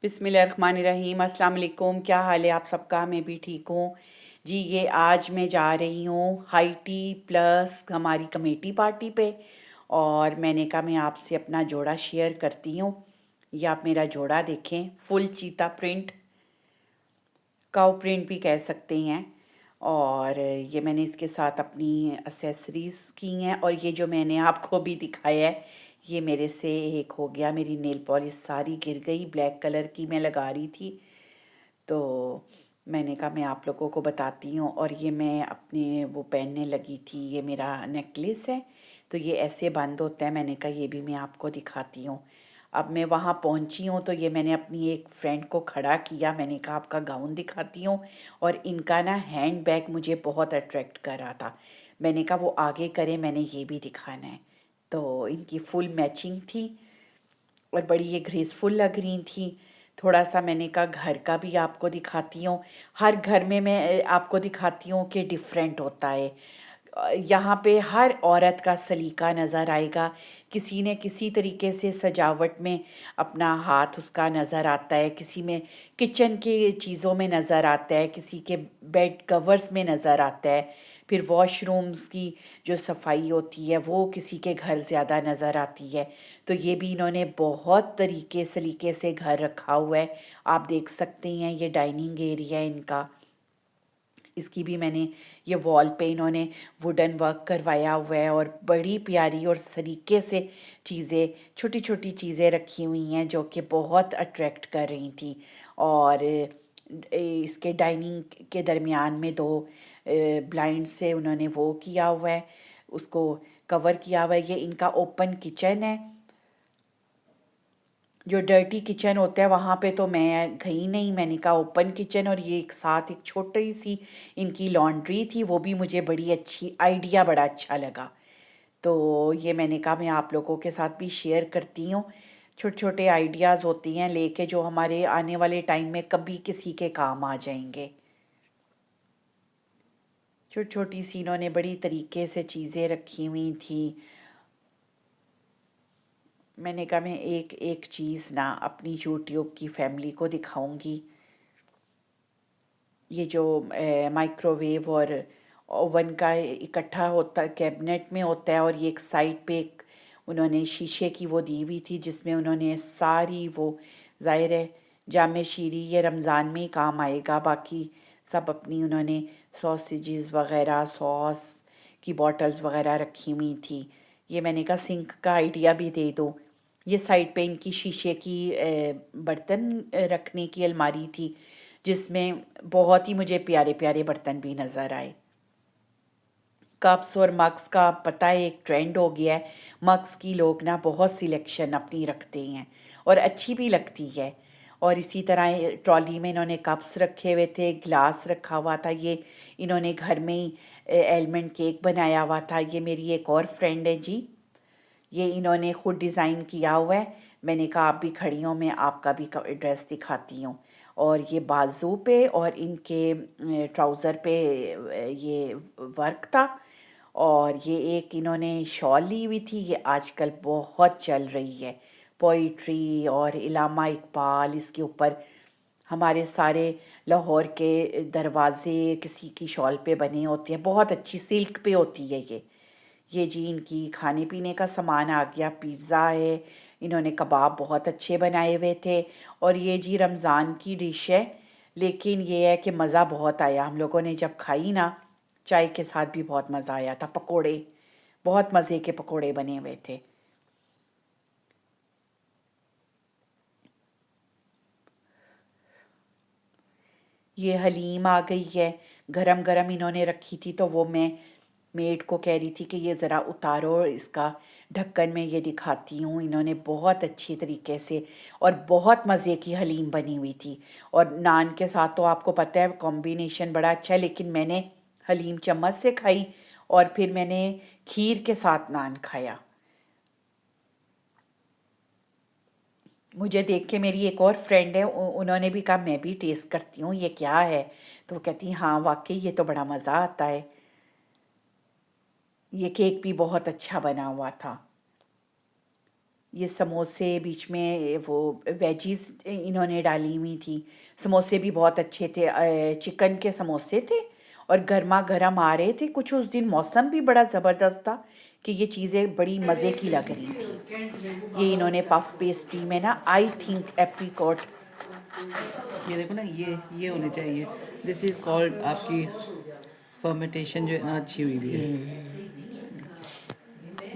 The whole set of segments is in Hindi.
बिस्मिल्लाहिर्रहमानिर्रहीम। अस्सलाम वालेकुम। क्या हाल है आप सबका? मैं भी ठीक हूँ जी। ये आज मैं जा रही हूँ हाई टी प्लस हमारी कमेटी पार्टी पे, और मैंने कहा मैं आपसे अपना जोड़ा शेयर करती हूँ। ये आप मेरा जोड़ा देखें, फुल चीता प्रिंट, काउ प्रिंट भी कह सकते हैं। और ये मैंने इसके साथ अपनी एसेसरीज़ की हैं, और ये जो मैंने आपको भी दिखाया है, ये मेरे से एक हो गया। मेरी नेल पॉलिश सारी गिर गई, ब्लैक कलर की मैं लगा रही थी, तो मैंने कहा मैं आप लोगों को बताती हूँ। और ये मैं अपने वो पहनने लगी थी, ये मेरा नेकलेस है, तो ये ऐसे बंद होता है। मैंने कहा ये भी मैं आपको दिखाती हूँ। अब मैं वहाँ पहुँची हूँ, तो ये मैंने अपनी एक फ्रेंड को खड़ा किया, मैंने कहा आपका गाउन दिखाती हूँ। और इनका ना हैंड बैग मुझे बहुत अट्रैक्ट कर रहा था, मैंने कहा वो आगे करें, मैंने ये भी दिखाना है। तो इनकी फुल मैचिंग थी और बड़ी ये ग्रेसफुल लग रही थी। थोड़ा सा मैंने कहा घर का भी आपको दिखाती हूँ। हर घर में मैं आपको दिखाती हूँ कि डिफरेंट होता है। यहाँ पे हर औरत का सलीका नज़र आएगा, किसी ने किसी तरीके से सजावट में अपना हाथ उसका नज़र आता है, किसी में किचन के चीज़ों में नज़र आता है, किसी के बेड कवर्स में नज़र आता है, फिर वॉशरूम्स की जो सफाई होती है वो किसी के घर ज़्यादा नज़र आती है। तो ये भी इन्होंने बहुत तरीके सलीके से घर रखा हुआ है। आप देख सकते हैं ये डाइनिंग एरिया है इनका। इसकी भी मैंने ये वॉल पे इन्होंने वुडन वर्क करवाया हुआ है, और बड़ी प्यारी और सलीके से चीज़ें, छोटी छोटी चीज़ें रखी हुई हैं जो कि बहुत अट्रैक्ट कर रही थी। और इसके डाइनिंग के दरमियान में दो ब्लाइंड से उन्होंने वो किया हुआ है, उसको कवर किया हुआ है। ये इनका ओपन किचन है। जो डर्टी किचन होता है वहाँ पे तो मैं गई नहीं, मैंने कहा ओपन किचन। और ये एक साथ एक छोटी सी इनकी लॉन्ड्री थी, वो भी मुझे बड़ी अच्छी आइडिया, बड़ा अच्छा लगा। तो ये मैंने कहा मैं आप लोगों के साथ भी शेयर करती हूँ। छोटे छोटे आइडियाज़ होती हैं लेके, जो हमारे आने वाले टाइम में कभी किसी के काम आ जाएंगे। छोटी छोटी सी इन्होंने बड़ी तरीके से चीज़ें रखी हुई थी। मैंने कहा मैं एक एक चीज़ ना अपनी यूट्यूब की फैमिली को दिखाऊंगी। ये जो माइक्रोवेव और ओवन का इकट्ठा होता, कैबिनेट में होता है, और ये एक साइड पे एक उन्होंने शीशे की वो दी हुई थी, जिसमें उन्होंने सारी वो, ज़ाहिर है जामे शीरी ये रमज़ान में ही काम आएगा। बाकी सब अपनी उन्होंने सॉसेजेस वगैरह, सॉस की बॉटल्स वगैरह रखी हुई थी। ये मैंने कहा सिंक का आइडिया भी दे दो। ये साइड पे इनकी शीशे की बर्तन रखने की अलमारी थी, जिसमें बहुत ही मुझे प्यारे प्यारे बर्तन भी नज़र आए। कप्स और मग्स का पता है एक ट्रेंड हो गया है, मग्स की लोग ना बहुत सिलेक्शन अपनी रखते हैं और अच्छी भी लगती है। और इसी तरह ट्रॉली में इन्होंने कप्स रखे हुए थे, ग्लास रखा हुआ था। ये इन्होंने घर में ही एलमंड केक बनाया हुआ था। ये मेरी एक और फ्रेंड है जी, ये इन्होंने खुद डिज़ाइन किया हुआ है। मैंने कहा आप भी खड़ी हो, मैं आपका भी ड्रेस दिखाती हूँ। और ये बाजू पे और इनके ट्राउज़र पे ये वर्क था। और ये एक इन्होंने शॉल ली हुई थी, ये आजकल बहुत चल रही है, पोइट्री और इलामा इकबाल इसके ऊपर। हमारे सारे लाहौर के दरवाज़े किसी की शॉल पे बने होते हैं, बहुत अच्छी सिल्क पे होती है ये जी इनकी खाने पीने का सामान आ गया। पिज़्ज़ा है, इन्होंने कबाब बहुत अच्छे बनाए हुए थे। और ये जी रमज़ान की डिश है, लेकिन ये है कि मज़ा बहुत आया हम लोगों ने जब खाई ना, चाय के साथ भी बहुत मज़ा आया था। पकोड़े, बहुत मज़े के पकोड़े बने हुए थे। ये हलीम आ गई है, गरम गरम इन्होंने रखी थी, तो वो मैं मेड को कह रही थी कि ये ज़रा उतारो और इसका ढक्कन में ये दिखाती हूँ। इन्होंने बहुत अच्छी तरीके से, और बहुत मज़े की हलीम बनी हुई थी। और नान के साथ तो आपको पता है कॉम्बिनेशन बड़ा अच्छा है, लेकिन मैंने हलीम चम्मच से खाई, और फिर मैंने खीर के साथ नान खाया। मुझे देख के मेरी एक और फ्रेंड है, उन्होंने भी कहा मैं भी टेस्ट करती हूँ ये क्या है। तो वो कहती हाँ वाकई ये तो बड़ा मज़ा आता है। ये केक भी बहुत अच्छा बना हुआ था। ये समोसे बीच में वो वेजीज इन्होंने डाली हुई थी। समोसे भी बहुत अच्छे थे, चिकन के समोसे थे और गर्मा गर्म आ रहे थे। कुछ उस दिन मौसम भी बड़ा ज़बरदस्त था कि ये चीज़ें बड़ी मज़े की लग रही थी। ये इन्होंने पफ पेस्ट्री में ना आई थिंक एप्रीकॉट, ये देखो ना, ये होने चाहिए। दिस इज कॉल्ड आपकी फर्मेंटेशन जो है ना अच्छी हुई भी है।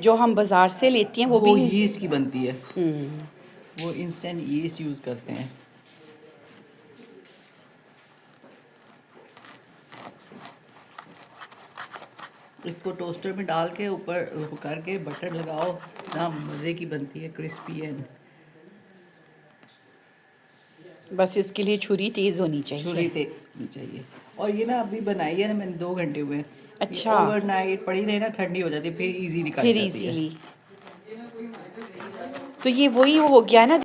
जो हम बाज़ार से लेते हैं वो वो भी। यीस्ट की बनती है, वो इंस्टेंट यीस्ट यूज़ करते हैं। इसको टोस्टर में डाल के ऊपर वो करके बटर लगाओ ना, मज़े की बनती है, क्रिस्पी एंड। बस इसके लिए छुरी तेज़ होनी छुरी चाहिए। तेनी चाहिए। और ये ना अभी बनाई है ना मैंने, 2 घंटे हुए। ये अच्छा, ओवरनाइट पड़ी रहे ना, ठंडी हो जाती है, फिर इजी निकाली फिर जाती है। इजीली। तो ये वही हो गया ना।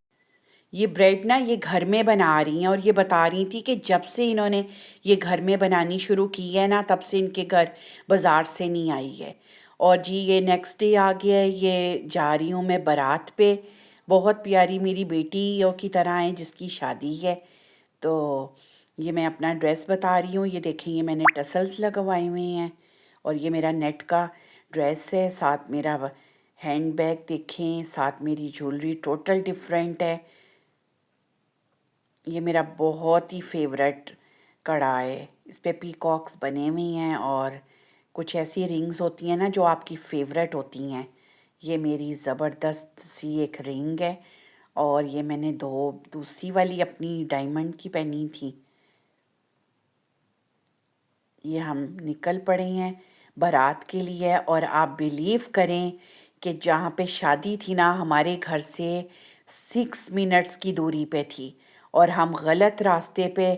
ये ब्रेड ना ये घर में बना रही हैं और ये बता रही थी कि जब से इन्होंने ये घर में बनानी शुरू की है ना, तब से इनके घर बाज़ार से नहीं आई है। और जी ये नेक्स्ट डे आ गया है, ये जा रही हूँ मैं बारात पे। बहुत प्यारी मेरी बेटियों की तरह है जिसकी शादी है। तो ये मैं अपना ड्रेस बता रही हूँ। ये देखें, ये मैंने टसल्स लगवाए हुए हैं और ये मेरा नेट का ड्रेस है। साथ मेरा हैंड बैग देखें, साथ मेरी ज्वेलरी टोटल डिफरेंट है। ये मेरा बहुत ही फेवरेट कड़ा है। इस पे पीकॉक्स बने हुए हैं और कुछ ऐसी रिंग्स होती हैं ना जो आपकी फेवरेट होती हैं। ये मेरी ज़बरदस्त सी एक रिंग है और ये मैंने दूसरी वाली अपनी डायमंड की पहनी थी। ये हम निकल पड़े हैं बारात के लिए और आप बिलीव करें कि जहाँ पे शादी थी ना, हमारे घर से 6 मिनट्स की दूरी पे थी और हम गलत रास्ते पे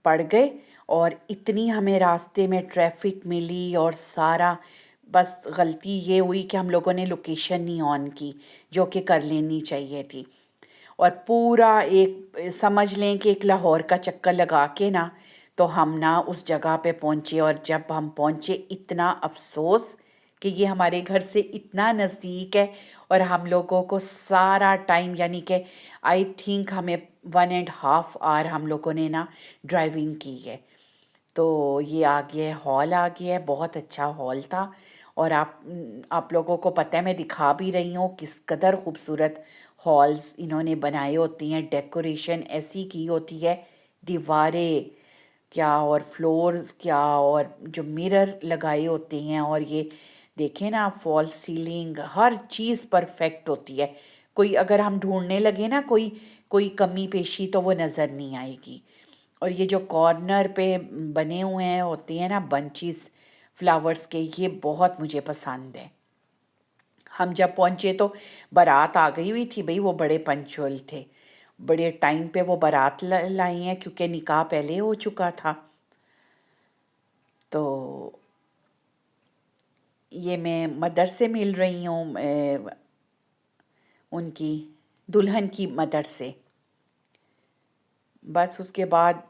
पड़ गए और इतनी हमें रास्ते में ट्रैफिक मिली और सारा, बस गलती ये हुई कि हम लोगों ने लोकेशन नहीं ऑन की जो कि कर लेनी चाहिए थी। और पूरा एक समझ लें कि एक लाहौर का चक्कर लगा के ना तो हम ना उस जगह पे पहुँचे। और जब हम पहुँचे इतना अफसोस कि ये हमारे घर से इतना नज़दीक है और हम लोगों को सारा टाइम यानी कि आई थिंक हमें 1.5 आवर हम लोगों ने ना ड्राइविंग की है। तो ये आ गया है, हॉल आ गया है, बहुत अच्छा हॉल था। और आप लोगों को पता है, मैं दिखा भी रही हूँ किस कदर खूबसूरत हॉल्स इन्होंने बनाए होती हैं। डेकोरेशन ऐसी की होती है, दीवारें क्या और फ्लोर्स क्या, और जो मिरर लगाए होते हैं, और ये देखें ना फॉल्स सीलिंग, हर चीज़ परफेक्ट होती है। कोई अगर हम ढूंढने लगे ना कोई कोई कमी पेशी तो वो नज़र नहीं आएगी। और ये जो कॉर्नर पे बने हुए हैं होती हैं ना बंचेस फ्लावर्स के, ये बहुत मुझे पसंद है। हम जब पहुँचे तो बारात आ गई हुई थी भाई, वो बड़े पंचुअल थे, बड़े टाइम पे वो बारात लाई हैं क्योंकि निकाह पहले हो चुका था। तो ये मैं मदर से मिल रही हूँ, उनकी दुल्हन की मदर से। बस उसके बाद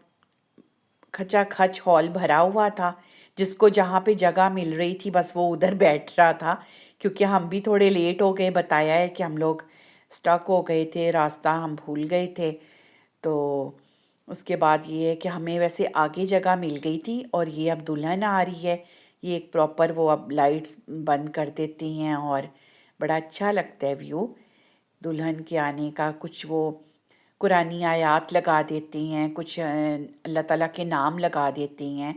खचाखच हॉल भरा हुआ था, जिसको जहाँ पे जगह मिल रही थी बस वो उधर बैठ रहा था। क्योंकि हम भी थोड़े लेट हो गए, बताया है कि हम लोग स्टक हो गए थे, रास्ता हम भूल गए थे। तो उसके बाद ये है कि हमें वैसे आगे जगह मिल गई थी और ये अब दुल्हन आ रही है। ये एक प्रॉपर वो अब लाइट्स बंद कर देती हैं और बड़ा अच्छा लगता है व्यू दुल्हन के आने का। कुछ वो कुरानी आयात लगा देती हैं, कुछ अल्लाह ताला के नाम लगा देती हैं,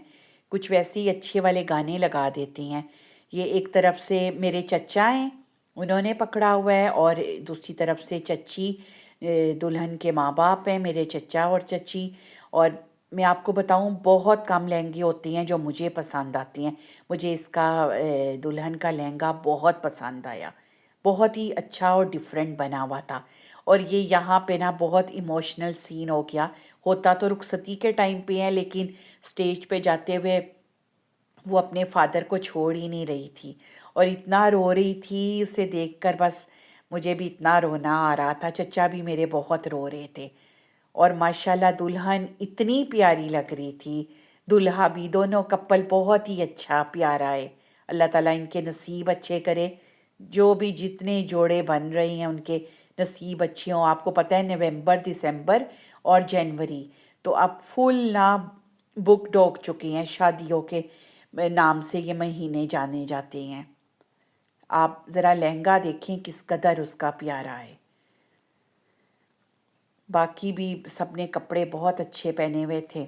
कुछ वैसे ही अच्छे वाले गाने लगा देती हैं। ये एक तरफ से मेरे चचा हैं, उन्होंने पकड़ा हुआ है, और दूसरी तरफ से चची, दुल्हन के माँ बाप हैं, मेरे चचा और चची। और मैं आपको बताऊं, बहुत कम लहंगे होती हैं जो मुझे पसंद आती हैं। मुझे इसका दुल्हन का लहंगा बहुत पसंद आया, बहुत ही अच्छा और डिफरेंट बना हुआ था। और ये यहाँ पे ना बहुत इमोशनल सीन हो गया। होता तो रुखसती के टाइम पे है, लेकिन स्टेज पे जाते हुए वो अपने फादर को छोड़ ही नहीं रही थी और इतना रो रही थी उसे देखकर। बस मुझे भी इतना रोना आ रहा था, चचा भी मेरे बहुत रो रहे थे। और माशाल्लाह दुल्हन इतनी प्यारी लग रही थी, दूल्हा भी, दोनों कपल बहुत ही अच्छा प्यारा है। अल्लाह ताला इनके नसीब अच्छे करे, जो भी जितने जोड़े बन रहे हैं उनके नसीब अच्छे हों। आपको पता है नवंबर, दिसंबर और जनवरी तो अब फुल ना बुक हो चुके हैं, शादियों के नाम से ये महीने जाने जाते हैं। आप ज़रा लहंगा देखें किस कदर उसका प्यारा है। बाकी भी सबने कपड़े बहुत अच्छे पहने हुए थे।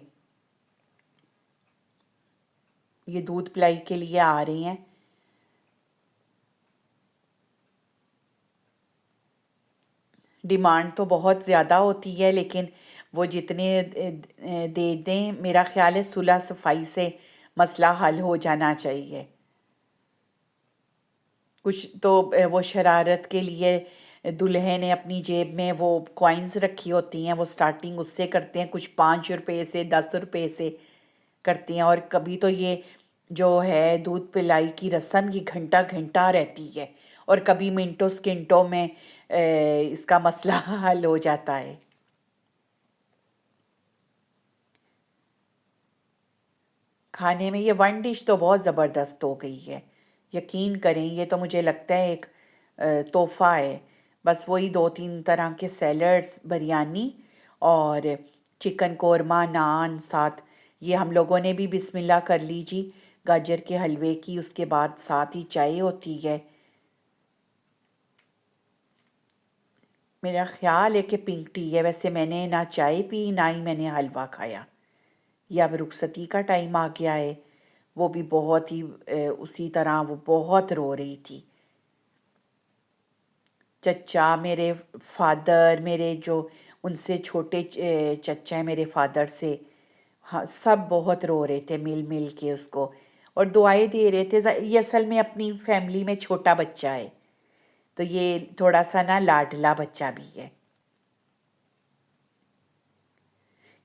ये दूध पिलाई के लिए आ रही हैं। डिमांड तो बहुत ज़्यादा होती है, लेकिन वो जितने दे दें, मेरा ख्याल है सुलह सफाई से मसला हल हो जाना चाहिए। कुछ तो वो शरारत के लिए दूल्हे ने अपनी जेब में वो कॉइन्स रखी होती हैं, वो स्टार्टिंग उससे करते हैं, कुछ 5 रुपए से 10 रुपए से करती हैं। और कभी तो ये जो है दूध पिलाई की रस्म ये घंटा घंटा रहती है, और कभी मिनटों सेकंडों में इसका मसला हल हो जाता है। खाने में ये वन डिश तो बहुत ज़बरदस्त हो गई है, यकीन करें। ये तो मुझे लगता है एक तोहफ़ा है। बस वही 2-3 तरह के सैलड्स, बिरयानी और चिकन कोरमा, नान साथ। ये हम लोगों ने भी बिस्मिल्लाह कर ली जी गाजर के हलवे की। उसके बाद साथ ही चाय होती है। मेरा ख़्याल है कि पिंक टी है। वैसे मैंने ना चाय पी ना ही मैंने हलवा खाया। ये अब रुखसती का टाइम आ गया है। वो भी बहुत ही उसी तरह वो बहुत रो रही थी। चचा, मेरे फादर, मेरे जो उनसे छोटे चचा हैं मेरे फादर से, हाँ सब बहुत रो रहे थे मिल मिल के उसको, और दुआएं दे रहे थे। ये असल में अपनी फैमिली में छोटा बच्चा है, तो ये थोड़ा सा ना लाडला बच्चा भी है।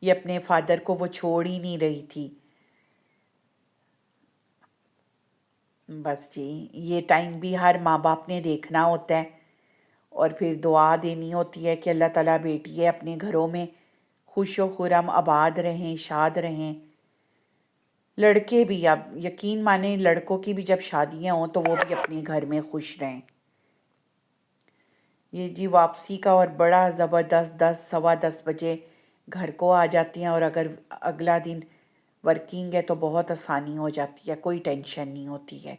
ये अपने फादर को वो छोड़ ही नहीं रही थी। बस जी, ये टाइम भी हर माँ बाप ने देखना होता है, और फिर दुआ देनी होती है कि अल्लाह ताला बेटियाँ अपने घरों में खुश व खुरम आबाद रहें, शाद रहें। लड़के भी, अब यकीन माने लड़कों की भी जब शादियां हों तो वो भी अपने घर में खुश रहें। ये जी वापसी का और बड़ा ज़बरदस्त 10 सवा 10 बजे घर को आ जाती हैं, और अगर अगला दिन वर्किंग है तो बहुत आसानी हो जाती है, कोई टेंशन नहीं होती है।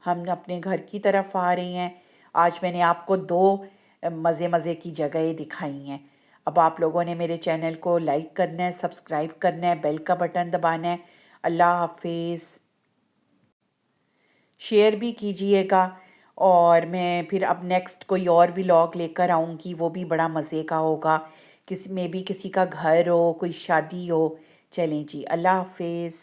हम अपने घर की तरफ आ रही हैं। आज मैंने आपको 2 मज़े मज़े की जगहें दिखाई हैं। अब आप लोगों ने मेरे चैनल को लाइक करना है, सब्सक्राइब करना है, बेल का बटन दबाना है। अल्लाह हाफिज़। शेयर भी कीजिएगा, और मैं फिर अब नेक्स्ट कोई और व्लॉग लेकर आऊँगी, वो भी बड़ा मज़े का होगा। किसी में भी किसी का घर हो, कोई शादी हो। चलें जी, अल्लाह हाफिज़।